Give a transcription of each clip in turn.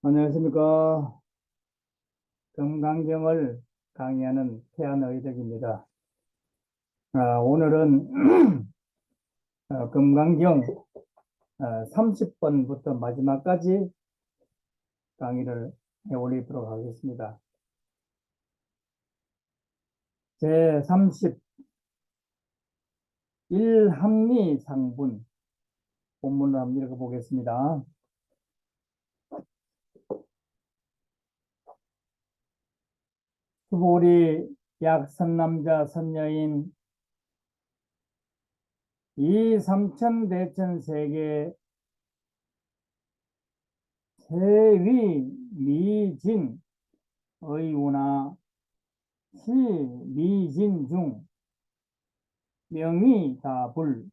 안녕하십니까. 금강경을 강의하는 태안의덕입니다. 오늘은 금강경 30번부터 마지막까지 강의를 해올리도록 하겠습니다. 제30 일합리상분 본문을 한번 읽어보겠습니다. 수보리 약 선남자 선여인 이 삼천대천 세계 세위 미진 의우나 시 미진 중 명의 다불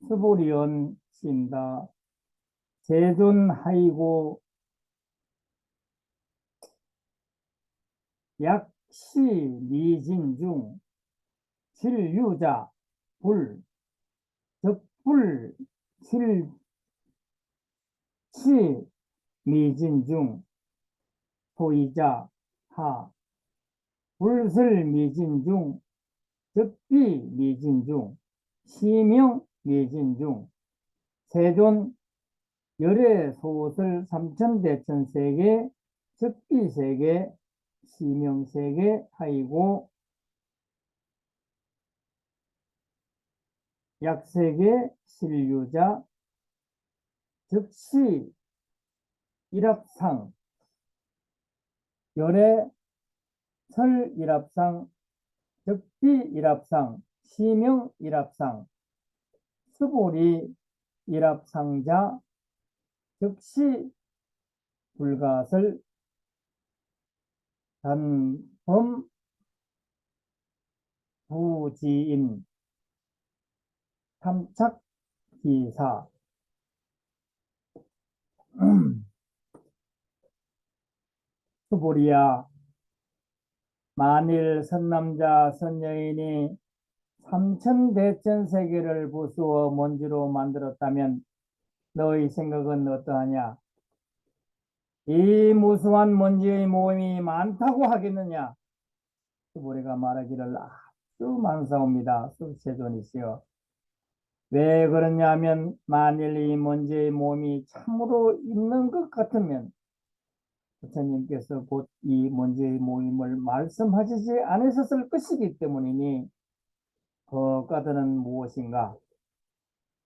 수보리언 신다 세존하이고 약시 미진 중 실유자 불 적불 실치 미진 중 소이자 하 불슬 미진 중 적비 미진 중 시명 미진 중 세존 열애 소설 삼천대천세계 적비세계 시명세계 하이고 약세계 실유자 즉시 일합상 열애 설 일합상 적비 일합상 시명 일합상 수보리 일합상자 즉시 불가설 단범 부지인 탐착기사 수보리야 만일 선남자 선여인이 삼천대천세계를 부수어 먼지로 만들었다면 너의 생각은 어떠하냐? 이 무수한 먼지의 모임이 많다고 하겠느냐? 수보리가 말하기를 아주 많사옵니다. 수세존이시여. 왜 그러냐면 만일 이 먼지의 모임이 참으로 있는 것 같으면 부처님께서 곧 이 먼지의 모임을 말씀하시지 않으셨을 것이기 때문이니 그 까닭은 무엇인가?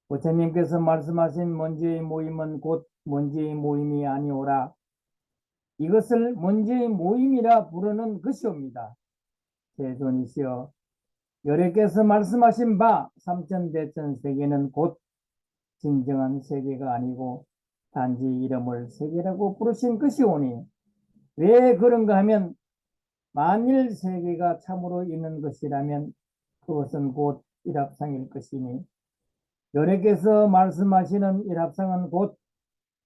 부처님께서 말씀하신 먼지의 모임은 곧 먼지의 모임이 아니오라. 이것을 먼지의 모임이라 부르는 것이옵니다. 세존이시여, 여래께서 말씀하신 바 삼천대천 세계는 곧 진정한 세계가 아니고 단지 이름을 세계라고 부르신 것이오니 왜 그런가 하면 만일 세계가 참으로 있는 것이라면 그것은 곧 일합상일 것이니 여래께서 말씀하시는 일합상은 곧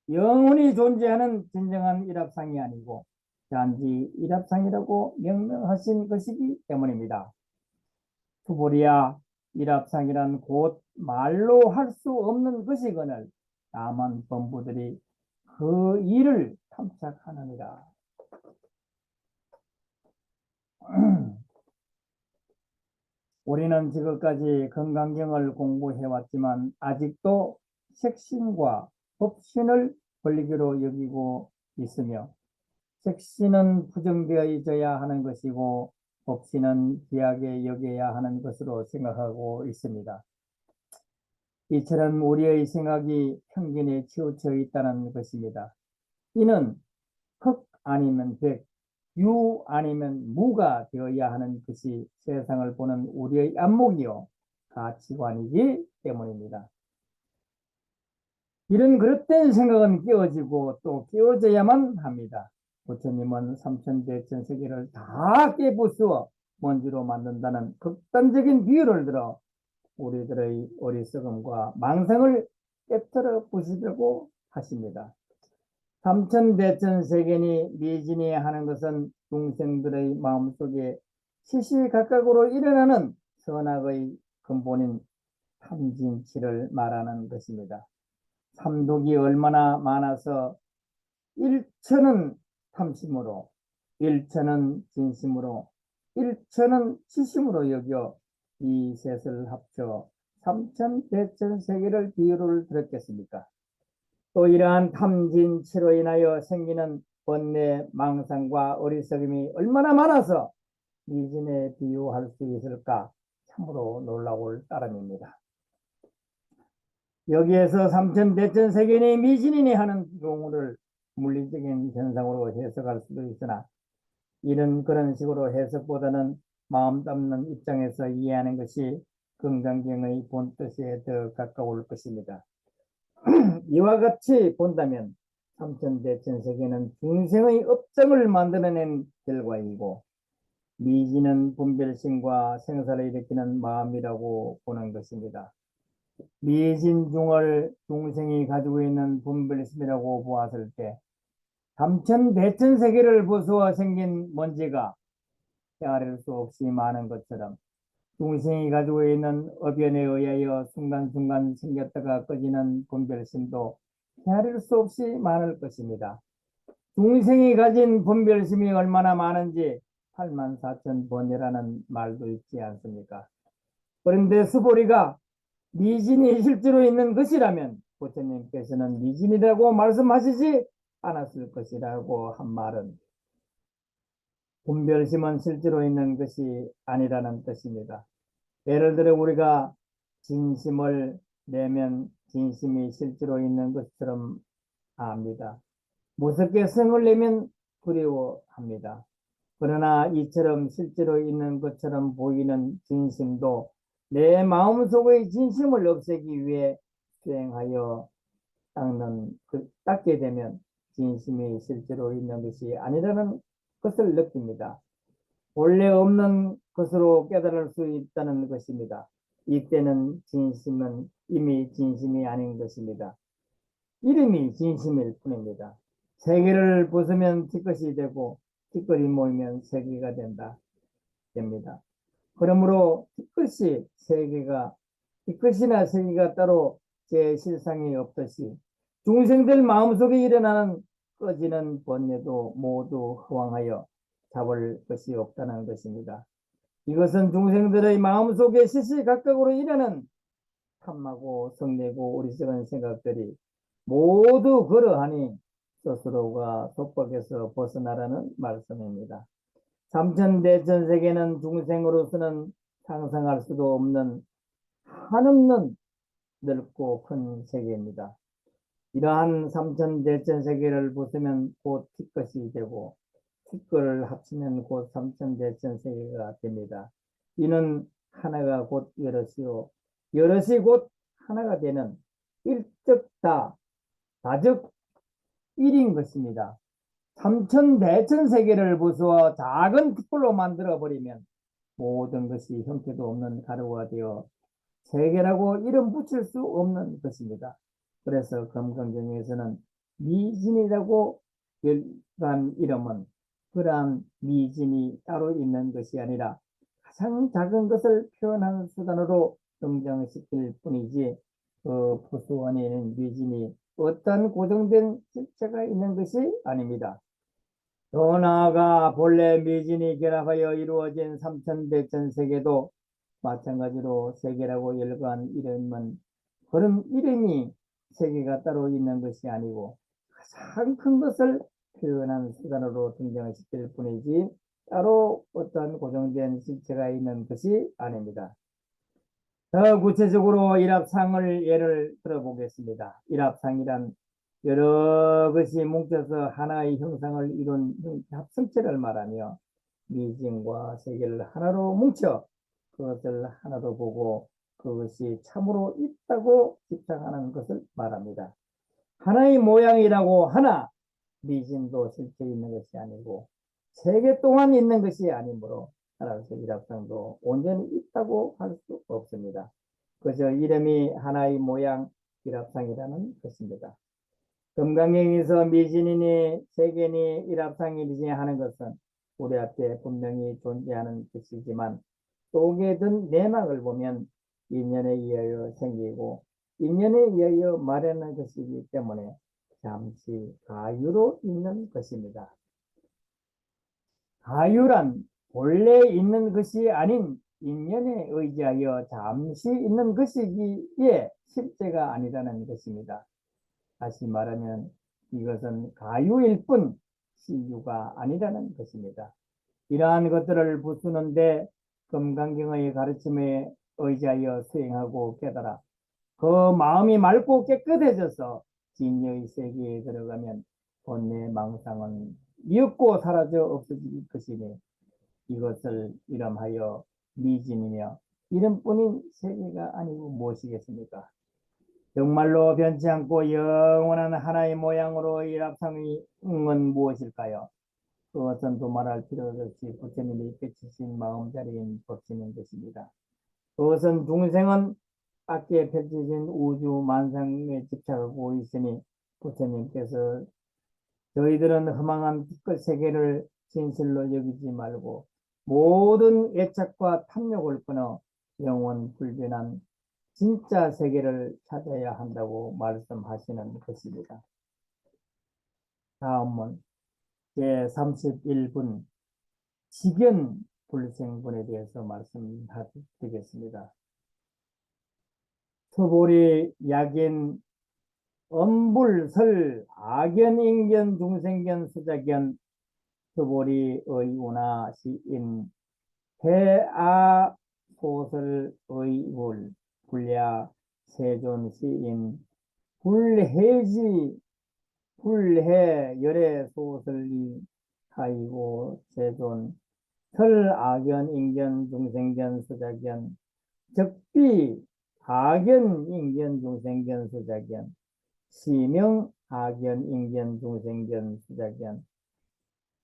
영원히 존재하는 진정한 일합상이 아니고 단지 일합상이라고 명명하신 것이기 때문입니다. 수보리야, 일합상이란 곧 말로 할 수 없는 것이거늘 다만 범부들이 그 일을 탐착하느니라. 우리는 지금까지 금강경을 공부해왔지만 아직도 색신과 법신을 권리교로 여기고 있으며 색신은 부정되어 있어야 하는 것이고 법신은 귀하게 여겨야 하는 것으로 생각하고 있습니다. 이처럼 우리의 생각이 편견에 치우쳐 있다는 것입니다. 이는 흑 아니면 백, 유 아니면 무가 되어야 하는 것이 세상을 보는 우리의 안목이요 가치관이기 때문입니다. 이런 그릇된 생각은 깨어지고 또 깨어져야만 합니다. 부처님은 삼천대천 세계를 다 깨부수어 먼지로 만든다는 극단적인 비유를 들어 우리들의 어리석음과 망상을 깨뜨려 부수려고 하십니다. 삼천대천 세계니 미진이 하는 것은 중생들의 마음속에 시시각각으로 일어나는 선악의 근본인 탐진치를 말하는 것입니다. 삼독이 얼마나 많아서 일천은 탐심으로, 일천은 진심으로, 일천은 치심으로 여겨 이 셋을 합쳐 삼천대천세계를 비유를 들었겠습니까? 또 이러한 탐진치로 인하여 생기는 번뇌, 망상과 어리석음이 얼마나 많아서 미진에 비유할 수 있을까? 참으로 놀라울 따름입니다. 여기에서 삼천대천세계니 미진이니 하는 용어를 물리적인 현상으로 해석할 수도 있으나 이런 그런 식으로 해석보다는 마음 담는 입장에서 이해하는 것이 금강경의 본뜻에 더 가까울 것입니다. 이와 같이 본다면 삼천대천세계는 중생의 업장을 만들어낸 결과이고 미진은 분별심과 생사를 일으키는 마음이라고 보는 것입니다. 미진중을 중생이 가지고 있는 분별심이라고 보았을 때 삼천대천세계를 부수어 생긴 먼지가 헤아릴 수 없이 많은 것처럼 중생이 가지고 있는 업연에 의하여 순간순간 생겼다가 꺼지는 분별심도 헤아릴 수 없이 많을 것입니다. 중생이 가진 분별심이 얼마나 많은지 84,000번이라는 말도 있지 않습니까? 그런데 수보리가 미진이 실제로 있는 것이라면 부처님께서는 미진이라고 말씀하시지 않았을 것이라고 한 말은 분별심은 실제로 있는 것이 아니라는 뜻입니다. 예를 들어 우리가 진심을 내면 진심이 실제로 있는 것처럼 압니다. 무섭게 성을 내면 두려워합니다. 그러나 이처럼 실제로 있는 것처럼 보이는 진심도 내 마음속의 진심을 없애기 위해 수행하여 닦게 되면 진심이 실제로 있는 것이 아니라는 것을 느낍니다. 원래 없는 것으로 깨달을 수 있다는 것입니다. 이때는 진심은 이미 진심이 아닌 것입니다. 이름이 진심일 뿐입니다. 세계를 부수면 티끌이 되고 티끌이 모이면 세계가 됩니다. 그러므로 티끌이나 세계가 따로 제 실상이 없듯이 중생들 마음속에 일어나는 꺼지는 번뇌도 모두 허황하여 잡을 것이 없다는 것입니다. 이것은 중생들의 마음속에 시시각각으로 일어나는 탐하고 성내고 어리석은 생각들이 모두 그러하니 스스로가 속박에서 벗어나라는 말씀입니다. 삼천대천세계는 중생으로서는 상상할 수도 없는 한없는 넓고 큰 세계입니다. 이러한 삼천대천세계를 부수면 곧 티것이 되고 티끌을 합치면 곧 삼천대천세계가 됩니다. 이는 하나가 곧 여럿이요 여럿이 곧 하나가 되는 일적다 다즉 일인 것입니다. 삼천대천세계를 부수어 작은 티끌로 만들어버리면 모든 것이 형태도 없는 가루가 되어 세계라고 이름 붙일 수 없는 것입니다. 그래서 금강경에서는 미진이라고 열한 이름은 그러한 미진이 따로 있는 것이 아니라 가장 작은 것을 표현하는 수단으로 등장시킬 뿐이지 그 부수 안에 있는 미진이 어떤 고정된 실체가 있는 것이 아닙니다. 더 나아가 본래 미진이 결합하여 이루어진 삼천대천세계도 마찬가지로 세계라고 열거한 이름은 그런 이름이 세계가 따로 있는 것이 아니고 가장 큰 것을 표현한 수단으로 등장시킬 뿐이지 따로 어떤 고정된 실체가 있는 것이 아닙니다. 더 구체적으로 일합상을 예를 들어보겠습니다. 일합상이란 여러 것이 뭉쳐서 하나의 형상을 이룬 합성체를 말하며 미진과 세계를 하나로 뭉쳐 그것을 하나로 보고 그것이 참으로 있다고 집착하는 것을 말합니다. 하나의 모양이라고 하나 미진도 실제 있는 것이 아니고 세계 동안 있는 것이 아니므로 따라서 일합상도 온전히 있다고 할 수 없습니다. 그저 이름이 하나의 모양 일합상이라는 것입니다. 금강경에서 미진이니 세계니 일합상이니 하는 것은 우리 앞에 분명히 존재하는 것이지만 속에 든 내막을 보면 인연에 의하여 생기고 인연에 의하여 마련한 것이기 때문에 잠시 가유로 있는 것입니다. 가유란 본래 있는 것이 아닌 인연에 의지하여 잠시 있는 것이기에 실제가 아니라는 것입니다. 다시 말하면 이것은 가유일 뿐 시유가 아니라는 것입니다. 이러한 것들을 부수는데 금강경의 가르침에 의지하여 수행하고 깨달아 그 마음이 맑고 깨끗해져서 진여의 세계에 들어가면 본래 망상은 미흡고 사라져 없어질 것이니 이것을 이름하여 미진이며 이름뿐인 세계가 아니고 무엇이겠습니까? 정말로 변치 않고 영원한 하나의 모양으로 일합상의 은 무엇일까요? 그것은 두말할 필요 없이 부처님이 펼치신 마음자리인 법신인 것입니다. 그것은 중생은 밖에 펼쳐진 우주 만상에 집착하고 있으니 부처님께서 저희들은 허망한 빛의 세계를 진실로 여기지 말고 모든 애착과 탐욕을 끊어 영원 불변한 진짜 세계를 찾아야 한다고 말씀하시는 것입니다. 다음은 제31분 직연 불생분에 대해서 말씀드리겠습니다. 서보리 약인 엄불설 악연 인견 중생견 수자견 서보리 의운하 시인 해아 소설 의울 불야 세존 시인 불해지 불해 열애 소설이 하이고 세존 설 악연 인견 중생견 수자견 적비 악연 인견 중생견 수자견 시명 악연 인견 중생견 수자견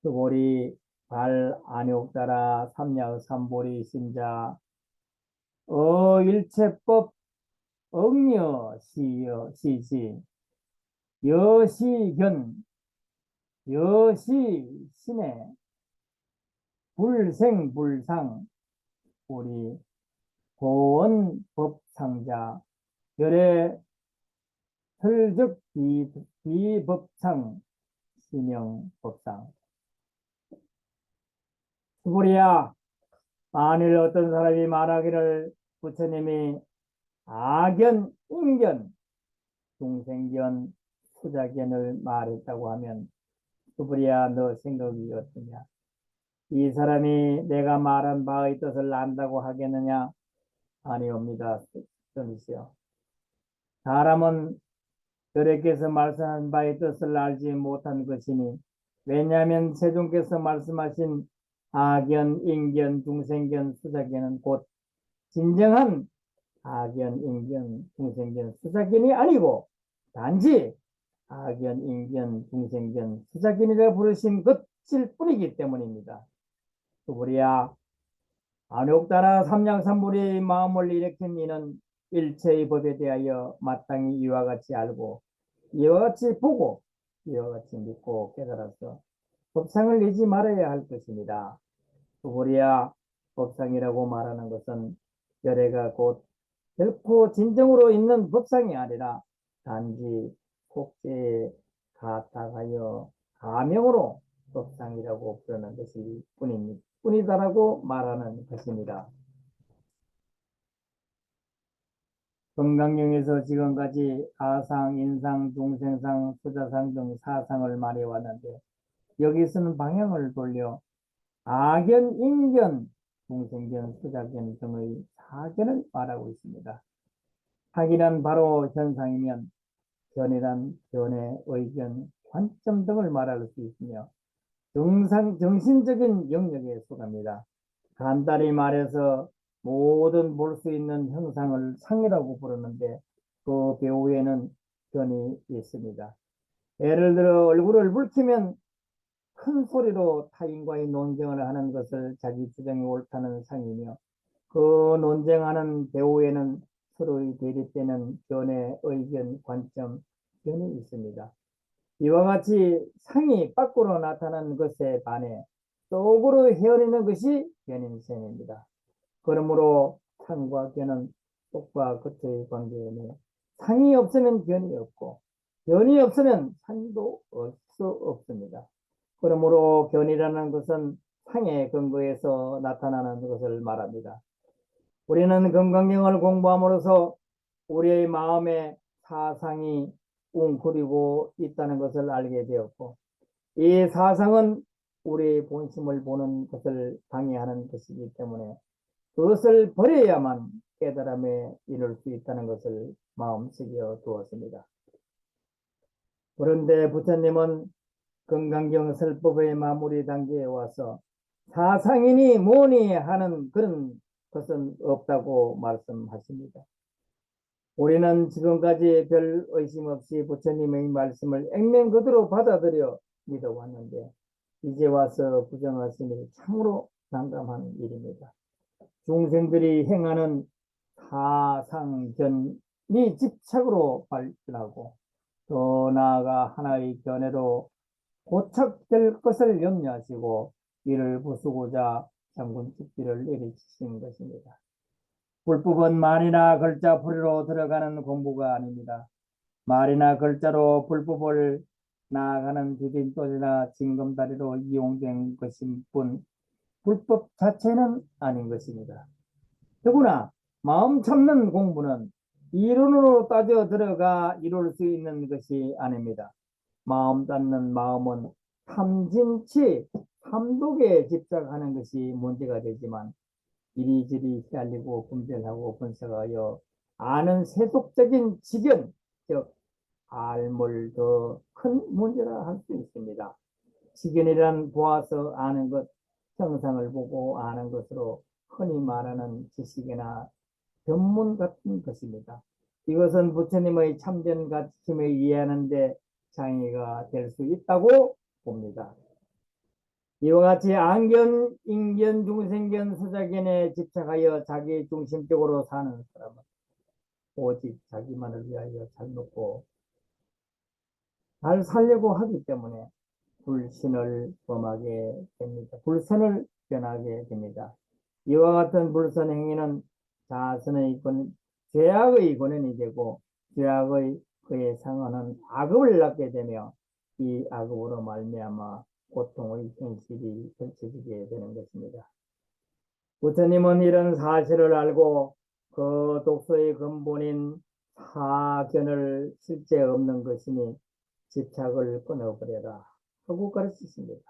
수보리 발 안욕따라 삼약 삼보리 신자 일체법 억녀 시여 시시 여시견 여시 신의 불생 불상 우리 고원 법상자 열애 설적 비법상 신영 법상 수보리야 만일 어떤 사람이 말하기를 부처님이 악견, 인견, 중생견, 수자견을 말했다고 하면 수보리야 너 생각이 어떠냐? 이 사람이 내가 말한 바의 뜻을 안다고 하겠느냐? 아니옵니다. 선이시여. 사람은 여러께서 말씀한 바의 뜻을 알지 못한 것이니 왜냐하면 세존께서 말씀하신 악견, 인견, 중생견, 수자견은 곧 진정한 악견, 인견, 중생견, 수자견이 아니고 단지 악견, 인견, 중생견, 수자견이라 부르신 것일 뿐이기 때문입니다. 수보리야 안욕따라 삼량삼불의 마음을 일으킨 이는 일체의 법에 대하여 마땅히 이와 같이 알고 이와 같이 보고 이와 같이 믿고 깨달아서 법상을 내지 말아야 할 것입니다. 수보리야 법상이라고 말하는 것은 열애가 곧 결코 진정으로 있는 법상이 아니라 단지 속죄에 가탁하여 가명으로 법상이라고 부르는 것이 뿐이다라고 말하는 것입니다. 건강경에서 지금까지 아상, 인상, 중생상, 수자상 등 사상을 말해왔는데 여기서는 방향을 돌려 악견, 인견, 중생견, 수자견 등의 사견을 말하고 있습니다. 학이란 바로 현상이면 견이란 견해, 의견, 관점 등을 말할 수 있으며 정신적인 영역에 속합니다. 간단히 말해서 모든 볼 수 있는 형상을 상이라고 부르는데 그 배후에는 견이 있습니다. 예를 들어 얼굴을 붉히면 큰 소리로 타인과의 논쟁을 하는 것을 자기 주장이 옳다는 상이며 그 논쟁하는 배후에는 서로의 대립되는 견해, 의견, 관점, 견이 있습니다. 이와 같이 상이 밖으로 나타나는 것에 반해 속으로 헤어리는 것이 견인셈입니다. 그러므로 상과 견은 속과 겉의 관계이며 상이 없으면 견이 없고 견이 없으면 상도 없습니다. 그러므로 견이라는 것은 상의 근거에서 나타나는 것을 말합니다. 우리는 건강경을 공부함으로써 우리의 마음에 사상이 웅크리고 있다는 것을 알게 되었고, 이 사상은 우리의 본심을 보는 것을 방해하는 것이기 때문에 그것을 버려야만 깨달음에 이를 수 있다는 것을 마음속에 두었습니다. 그런데 부처님은 건강경 설법의 마무리 단계에 와서 사상이니 뭐니 하는 그런 것은 없다고 말씀하십니다. 우리는 지금까지 별 의심 없이 부처님의 말씀을 액면 그대로 받아들여 믿어왔는데 이제 와서 부정하심이 참으로 난감한 일입니다. 중생들이 행하는 사상견이 집착으로 발전하고 더 나아가 하나의 견해로 고착될 것을 염려하시고 이를 부수고자 장군특비를 내리치신 것입니다. 불법은 말이나 글자 풀이로 들어가는 공부가 아닙니다. 말이나 글자로 불법을 나아가는 디딤돌이나 징검다리로 이용된 것인 뿐 불법 자체는 아닌 것입니다. 더구나 마음 참는 공부는 이론으로 따져 들어가 이룰 수 있는 것이 아닙니다. 마음 닫는 마음은 탐진치, 탐독에 집착하는 것이 문제가 되지만 이리저리 헷갈리고 분별하고 분석하여 아는 세속적인 지견, 즉 알물 더 큰 문제라 할 수 있습니다. 지견이란 보아서 아는 것, 형상을 보고 아는 것으로 흔히 말하는 지식이나 전문 같은 것입니다. 이것은 부처님의 참된 가르침을 이해하는 데 장애가 될 수 있다고 봅니다. 이와 같이 안견, 인견, 중생견, 수자견에 집착하여 자기 중심적으로 사는 사람은 오직 자기만을 위하여 잘 먹고 잘 살려고 하기 때문에 불신을 범하게 됩니다. 불선을 변하게 됩니다. 이와 같은 불선 행위는 자선의 죄악의 권한이 되고 죄악의 그의 상하는 악업을 낳게 되며 이 악업으로 말미암아 고통의 현실이 펼쳐지게 되는 것입니다. 부처님은 이런 사실을 알고 그 독소의 근본인 사견을 실제 없는 것이니 집착을 끊어버려라 하고 가르치십니다.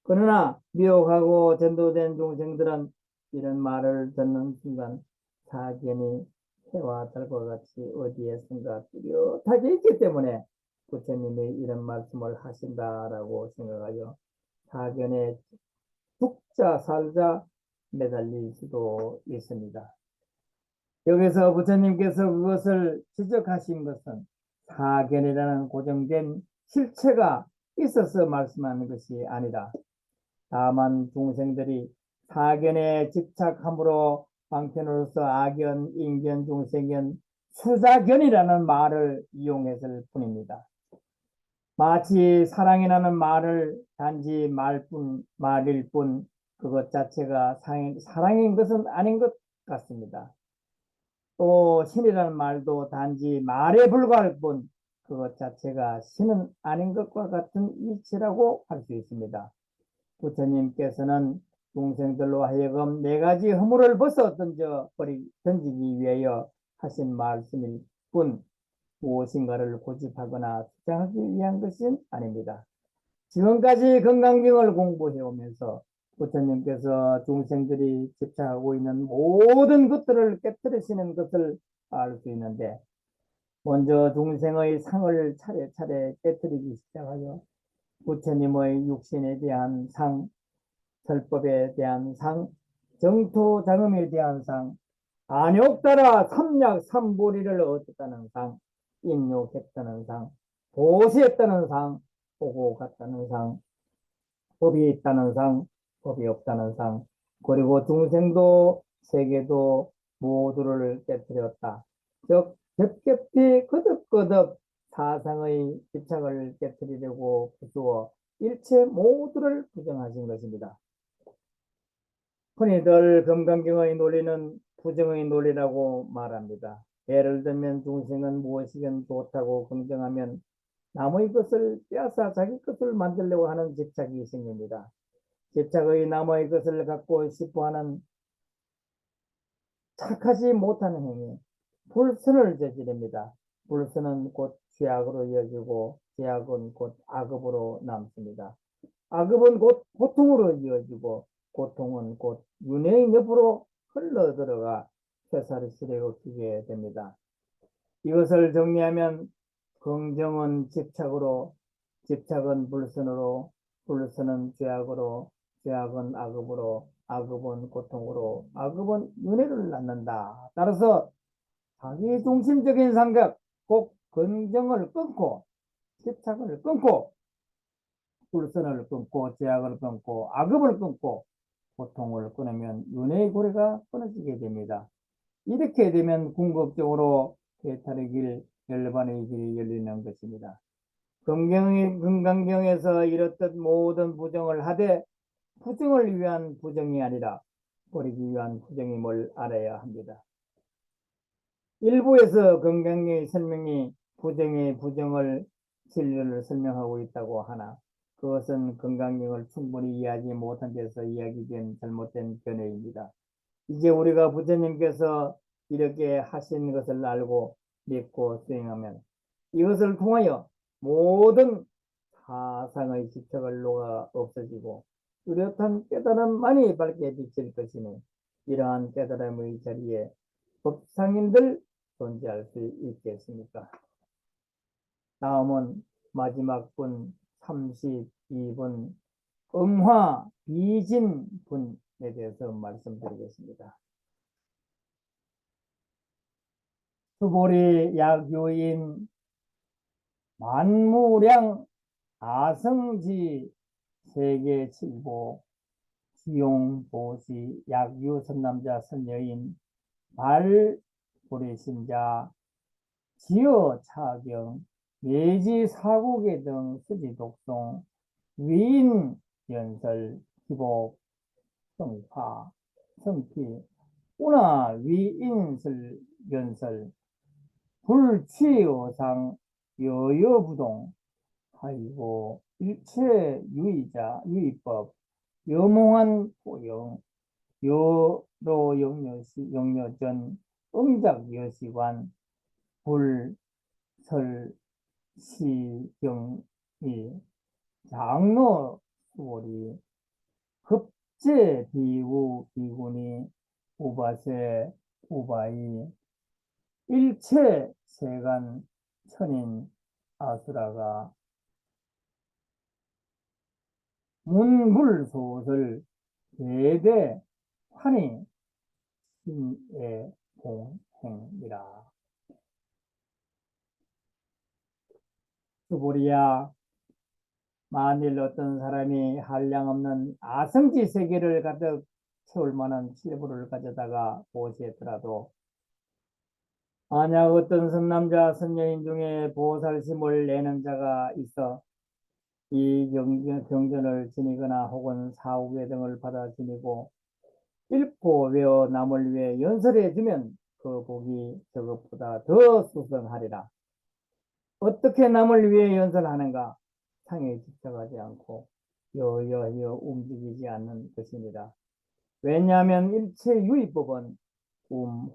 그러나 미혹하고 전도된 중생들은 이런 말을 듣는 순간 사견이 해와 달과 같이 어디에선가 뚜렷하게 있기 때문에 부처님이 이런 말씀을 하신다라고 생각하여 사견에 죽자 살자 매달릴 수도 있습니다. 여기서 부처님께서 그것을 지적하신 것은 사견이라는 고정된 실체가 있어서 말씀하는 것이 아니라 다만 중생들이 사견에 집착함으로 방편으로서 악견, 인견, 중생견, 수사견이라는 말을 이용했을 뿐입니다. 마치 사랑이라는 말을 단지 말일 뿐 그것 자체가 사랑인 것은 아닌 것 같습니다. 또 신이라는 말도 단지 말에 불과할 뿐 그것 자체가 신은 아닌 것과 같은 이치라고 할 수 있습니다. 부처님께서는 중생들로 하여금 네 가지 허물을 벗어 던지기 위하여 하신 말씀일 뿐 무엇인가를 고집하거나 주장하기 위한 것은 아닙니다. 지금까지 건강경을 공부해 오면서 부처님께서 중생들이 집착하고 있는 모든 것들을 깨뜨리시는 것을 알 수 있는데 먼저 중생의 상을 차례차례 깨뜨리기 시작하여 부처님의 육신에 대한 상, 설법에 대한 상, 정토자금에 대한 상, 안욕따라 삼약 삼보리를 얻었다는 상, 인욕했다는 상, 보시했다는 상, 보고 갔다는 상, 법이 있다는 상, 법이 없다는 상, 그리고 중생도 세계도 모두를 깨뜨렸다. 즉 겹겹이 거듭거듭 사상의 집착을 깨뜨리려고 부수어 일체 모두를 부정하신 것입니다. 흔히들 금강경의 논리는 부정의 논리라고 말합니다. 예를 들면 중생은 무엇이든 좋다고 긍정하면 남의 것을 빼앗아 자기 것을 만들려고 하는 집착이 생깁니다. 집착의 남의 것을 갖고 싶어하는 착하지 못하는 행위, 불선을 저지릅니다. 불선은 곧 죄악으로 이어지고 죄악은 곧 악업으로 남습니다. 악업은 곧 고통으로 이어지고 고통은 곧 윤회의 옆으로 흘러들어가 쇠사슬에 얽히게 됩니다. 이것을 정리하면 긍정은 집착으로, 집착은 불선으로, 불선은 죄악으로, 죄악은 악업으로, 악업은 고통으로, 악업은 윤회를 낳는다. 따라서 자기중심적인 생각, 꼭 긍정을 끊고 집착을 끊고 불선을 끊고 죄악을 끊고 악업을 끊고 고통을 끊으면 윤회의 고리가 끊어지게 됩니다. 이렇게 되면 궁극적으로 해탈의 길, 열반의 길이 열리는 것입니다. 금강경에서 이렇듯 모든 부정을 하되 부정을 위한 부정이 아니라 버리기 위한 부정임을 알아야 합니다. 일부에서 금강경의 설명이 부정의 부정을 진리를 설명하고 있다고 하나 그것은 금강경을 충분히 이해하지 못한 데서 이야기된 잘못된 견해입니다. 이제 우리가 부처님께서 이렇게 하신 것을 알고 믿고 수행하면 이것을 통하여 모든 사상의 집착을 녹아 없어지고 뚜렷한 깨달음만이 밝게 비칠 것이니 이러한 깨달음의 자리에 법상인들 존재할 수 있겠습니까? 다음은 마지막 분 32분 음화 비진 분에 대해서 말씀드리겠습니다. 수보리 약유인 만무량 아성지 세계 칠보 지용보시 약유 선남자 선여인 발보리신자 지어 차경 예지 사국의 등 수지 독송 위인 연설 기복 성파 성피 운하 위인설 연설 불취의상 여여부동 하이고 일체 유의자 유의법 여몽한 고영 여로 영여전 응작 여시관 불설 시경이 장로 수월이 급제 비구 비구니 우바세 우바이 일체 세간 천인 아수라가 문불소설 대대 환희 신의 공행이라. 수보리야, 만일 어떤 사람이 한량없는 아성지 세계를 가득 채울 만한 칠부를 가져다가 보시했더라도 만약 어떤 선남자 선여인 중에 보살심을 내는 자가 있어 이 경전을 지니거나 혹은 사후회 등을 받아 지니고 읽고 외워 남을 위해 연설해 주면 그 복이 저것보다 더 수성하리라. 어떻게 남을 위해 연설하는가? 상에 집착하지 않고 여여여 움직이지 않는 것입니다. 왜냐하면 일체 유의법은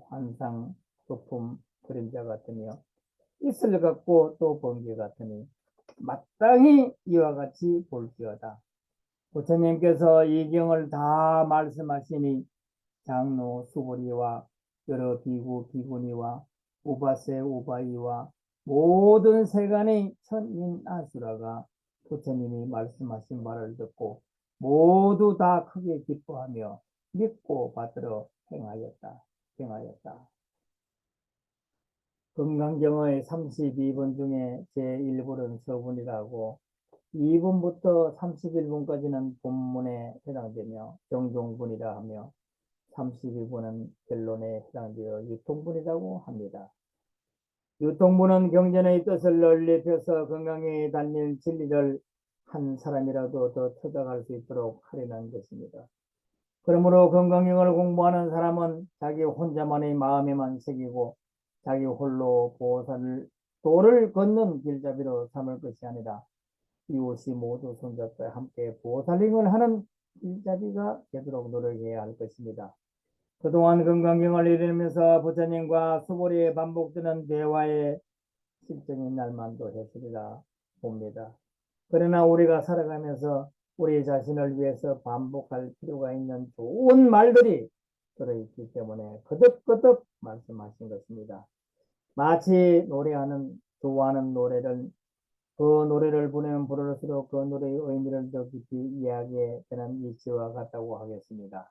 환상, 소품, 그림자 같으며 있을 같고 또 번개 같으니 마땅히 이와 같이 볼지어다. 부처님께서 이 경을 다 말씀하시니 장로 수보리와 여러 비구 비구니와 우바세 우바이와 모든 세간의 천인아수라가 부처님이 말씀하신 말을 듣고 모두 다 크게 기뻐하며 믿고 받들어 행하였다. 금강경의 32번 중에 제1부는 서분이라고 2분부터 31분까지는 본문에 해당되며 정종분이라 하며 32분은 결론에 해당되어 유통분이라고 합니다. 유통분은 경전의 뜻을 널리 펴서 건강에 달린 진리를 한 사람이라도 더 터득할 수 있도록 하려는 것입니다. 그러므로 건강경을 공부하는 사람은 자기 혼자만의 마음에만 새기고 자기 홀로 보살을 도를 걷는 길잡이로 삼을 것이 아니라 이웃이 모두 손잡고 함께 보살림을 하는 길잡이가 되도록 노력해야 할 것입니다. 그동안 건강경을 이루면서 부처님과 수고리에 반복되는 대화의 실정인 날만도 했으리라 봅니다. 그러나 우리가 살아가면서 우리 자신을 위해서 반복할 필요가 있는 좋은 말들이 들어있기 때문에 거듭거듭 말씀하신 것입니다. 마치 좋아하는 노래를 그 노래를 부르면 부를수록 그 노래의 의미를 더 깊이 이해하게 되는 이치와 같다고 하겠습니다.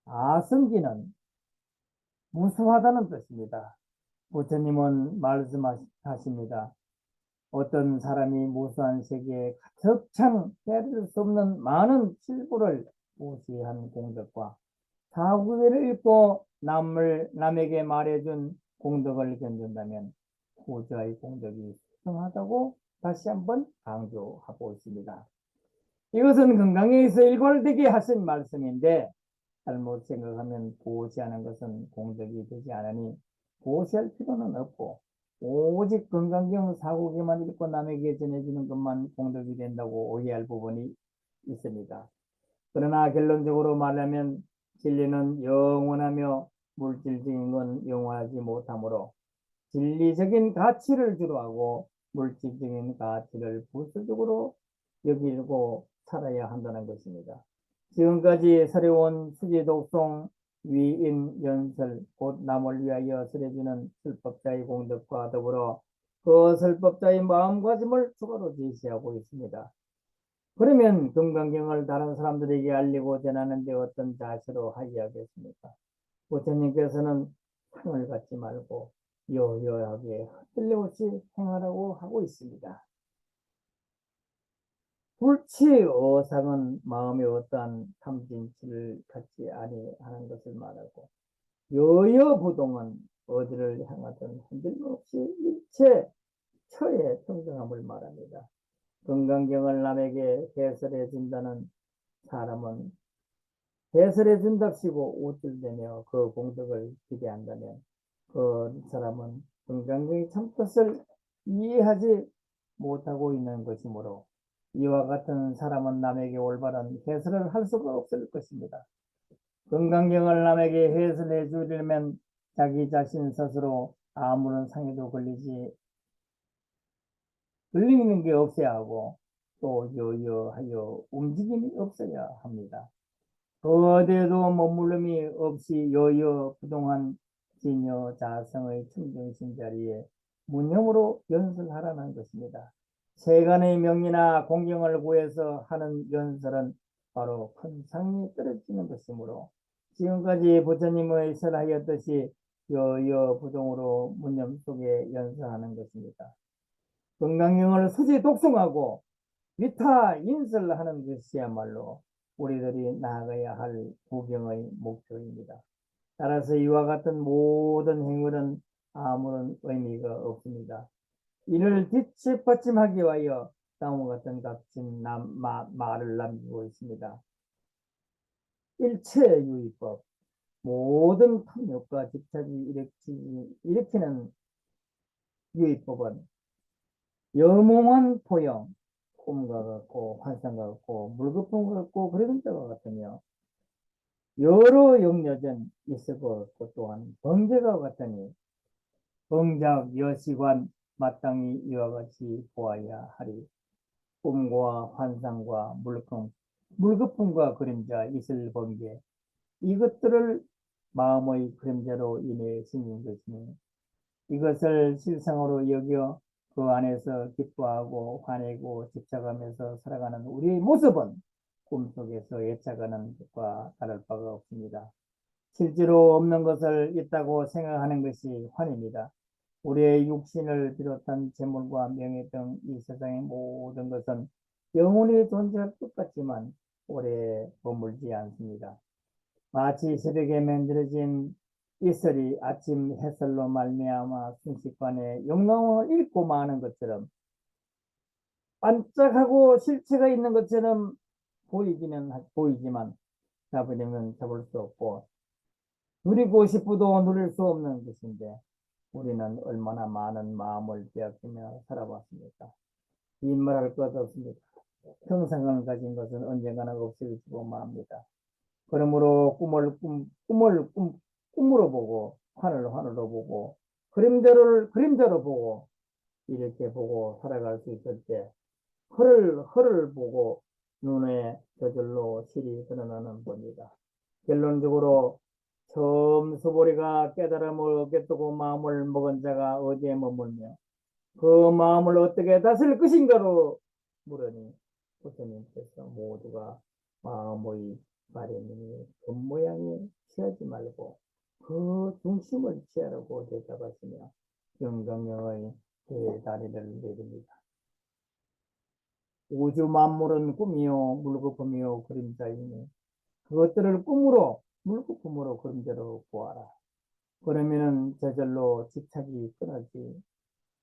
아성기는 무수하다는 뜻입니다. 부처님은 말씀하십니다. 어떤 사람이 무수한 세계에 가득 찬 헤아릴 수 없는 많은 실부를 무시한 공덕과 사구회를 읽고 남에게 말해준 공덕을 견딘다면 후자의 공덕이 수상하다고 다시 한번 강조하고 있습니다. 이것은 건강에서 일괄되게 하신 말씀인데 잘못 생각하면 보시하는 것은 공덕이 되지 않으니 보시할 필요는 없고 오직 건강경 사고기만 읽고 남에게 전해주는 것만 공덕이 된다고 오해할 부분이 있습니다. 그러나 결론적으로 말하면 진리는 영원하며 물질적인 건 영원하지 못하므로 진리적인 가치를 주로하고 물질적인 가치를 부수적으로 여기고 살아야 한다는 것입니다. 지금까지 서려온 수지 독송 위인 연설 곧 남을 위하여 설해주는 설법자의 공덕과 더불어 그 설법자의 마음가짐을 추가로 제시하고 있습니다. 그러면 금강경을 다른 사람들에게 알리고 전하는데 어떤 자세로 하여야겠습니까? 부처님께서는 상을 갖지 말고 여여하게 헛들림없이 행하라고 하고 있습니다. 불치어상은 마음에 어떠한 탐진치를 갖지 아니하는 것을 말하고 여여부동은 어디를 향하든 흔들림없이 일체 처에 평정함을 말합니다. 건강경을 남에게 해설해 준다는 사람은 해설해 준답시고 우쭐대며 그 공덕을 기대한다면 그 사람은 건강경의 참뜻을 이해하지 못하고 있는 것이므로 이와 같은 사람은 남에게 올바른 해설을 할 수가 없을 것입니다. 건강경을 남에게 해설해 주려면 자기 자신 스스로 아무런 상해도 걸리는 게 없어야 하고 또 여여하여 움직임이 없어야 합니다. 어디에도 머물름이 없이 여여부동한 진여 자성의 청정신 자리에 문형으로 연설하라는 것입니다. 세간의 명리나 공경을 구해서 하는 연설은 바로 큰 상이 떨어지는 것이므로 지금까지 부처님의 설하였듯이 여여부동으로 문념 속에 연설하는 것입니다. 건강경을 수지 독송하고 위타 인설하는 것이야말로 우리들이 나아가야 할 구경의 목표입니다. 따라서 이와 같은 모든 행위는 아무런 의미가 없습니다. 이를 뒷받침하기 위하여 다음과 같은 값진 말을 남기고 있습니다. 일체유의법, 모든 탐욕과 집착이 일으키는 유의법은 영롱한 포용, 꿈과 같고 환상과 같고 물거품과 같고 그림자와 같으며 여러 영여전 있을 것 같고 또한 번개가 같으니 정작 여시관 마땅히 이와 같이 보아야 하리. 꿈과 환상과 물거품과 그림자 있을 번개 이것들을 마음의 그림자로 인해 생긴 것이니 이것을 실상으로 여겨 그 안에서 기뻐하고 화내고 집착하면서 살아가는 우리의 모습은 꿈속에서 애착하는 것과 다를 바가 없습니다. 실제로 없는 것을 있다고 생각하는 것이 환입니다. 우리의 육신을 비롯한 재물과 명예 등 이 세상의 모든 것은 영원히 존재할 것 같지만 오래 머물지 않습니다. 마치 새벽에 만들어진 이슬이 아침 햇살로 말미암아 순식간에 영롱을 잃고 마는 것처럼 반짝하고 실체가 있는 것처럼 보이지만 잡으려면 잡을 수 없고 누리고 싶어도 누릴 수 없는 것인데 우리는 얼마나 많은 마음을 빼앗기며 살아왔습니까? 빈말할 것 없습니다. 평생을 가진 것은 언젠가는 없어지고 맙니다. 그러므로 꿈으로 보고 하늘로 보고 그림자로 보고 이렇게 보고 살아갈 수 있을 때 허를 보고 눈에 저절로 실이 드러나는 겁니다. 결론적으로 처음 소보리가 깨달음을 얻겠다고 마음을 먹은 자가 어디에 머물며 그 마음을 어떻게 다스릴 것인가로 물으니 부처님께서 모두가 마음의 바램이 겉모양에 취하지 말고 그 중심을 취하라고 대답하시며 영광영의 대다리를 내립니다. 우주 만물은 꿈이요 물거품이요 그림자이니 그것들을 꿈으로 물거품으로 그림자로 보아라. 그러면은 저절로 집착이 끊어지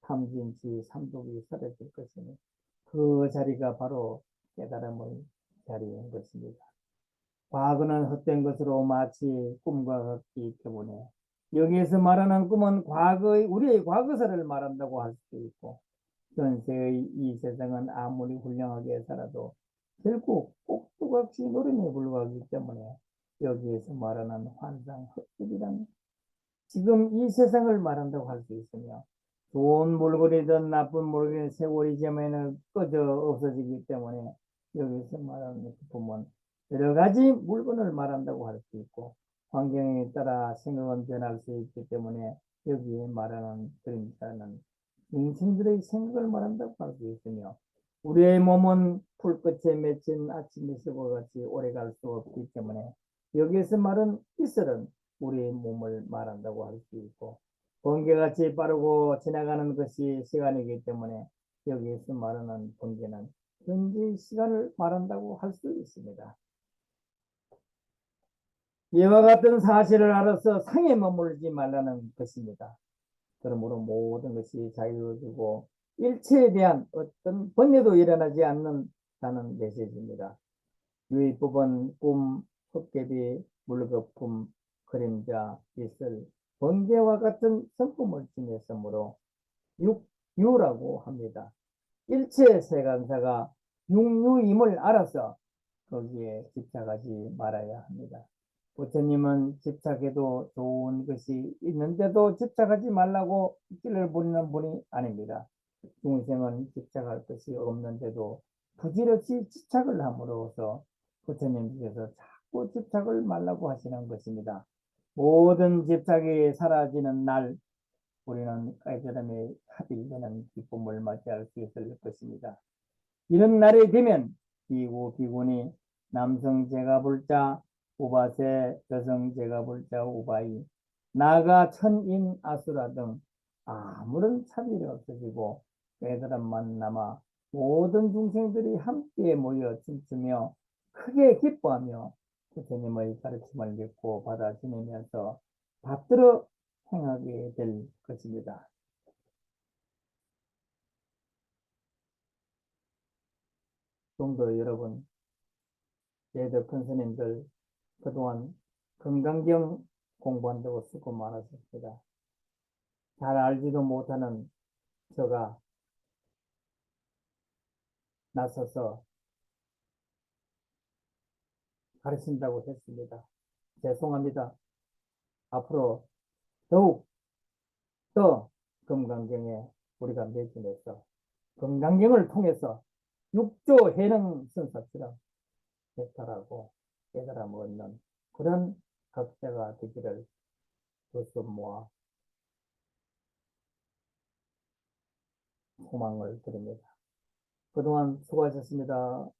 탐진치 삼독이 사라질 것이니 그 자리가 바로 깨달음의 자리인 것입니다. 과거는 헛된 것으로 마치 꿈과 같기 때문에 여기에서 말하는 꿈은 우리의 과거사를 말한다고 할 수도 있고 현세의 이 세상은 아무리 훌륭하게 살아도 결국 꼭두각시 노름에 불과하기 때문에 여기에서 말하는 환상 헛들이란 지금 이 세상을 말한다고 할 수 있으며 좋은 물건이든 나쁜 물건이든 세월이 지나면 꺼져 없어지기 때문에 여기서 말하는 기쁨은 여러 가지 물건을 말한다고 할 수 있고 환경에 따라 생각은 변할 수 있기 때문에 여기에 말하는 그림자는 인생들의 생각을 말한다고 할 수 있으며 우리의 몸은 불꽃에 맺힌 아침 햇살과 같이 오래 갈 수 없기 때문에 여기에서 말은 이슬은 우리의 몸을 말한다고 할 수 있고 번개같이 빠르고 지나가는 것이 시간이기 때문에 여기에서 말하는 번개는 현재의 시간을 말한다고 할 수 있습니다. 이와 같은 사실을 알아서 상에 머물지 말라는 것입니다. 그러므로 모든 것이 자유로워지고 일체에 대한 어떤 번뇌도 일어나지 않는다는 메시지입니다. 유의법은 꿈, 헛개비, 물거품, 그림자, 이슬, 번개와 같은 성품을 지녔으므로 육유라고 합니다. 일체 세간사가 육유임을 알아서 거기에 집착하지 말아야 합니다. 부처님은 집착해도 좋은 것이 있는데도 집착하지 말라고 길을 부리는 분이 아닙니다. 중생은 집착할 것이 없는데도 부질없이 집착을 함으로써 부처님께서 자꾸 집착을 말라고 하시는 것입니다. 모든 집착이 사라지는 날 우리는 깨달음에 합일되는 기쁨을 맞이할 수 있을 것입니다. 이런 날이 되면 비구니 남성 제가불자 우바세 여성 제가불자 우바이 나가 천인 아수라 등 아무런 차별이 없어지고 깨달음만 남아 모든 중생들이 함께 모여 춤추며 크게 기뻐하며 부처님의 가르침을 믿고 받아 지내면서 받들어 행하게 될 것입니다. 성도 여러분, 제도 큰 스님들 그동안 건강경 공부한다고 수고 많으셨습니다. 잘 알지도 못하는 저가 나서서 가르친다고 했습니다. 죄송합니다. 앞으로 더욱 더 금강경에 우리가 매진해서 금강경을 통해서 육조 해능 선사처럼 배탈하고 깨달음 얻는 그런 각자가 되기를 주서 모아 소망을 드립니다. 그동안 수고하셨습니다.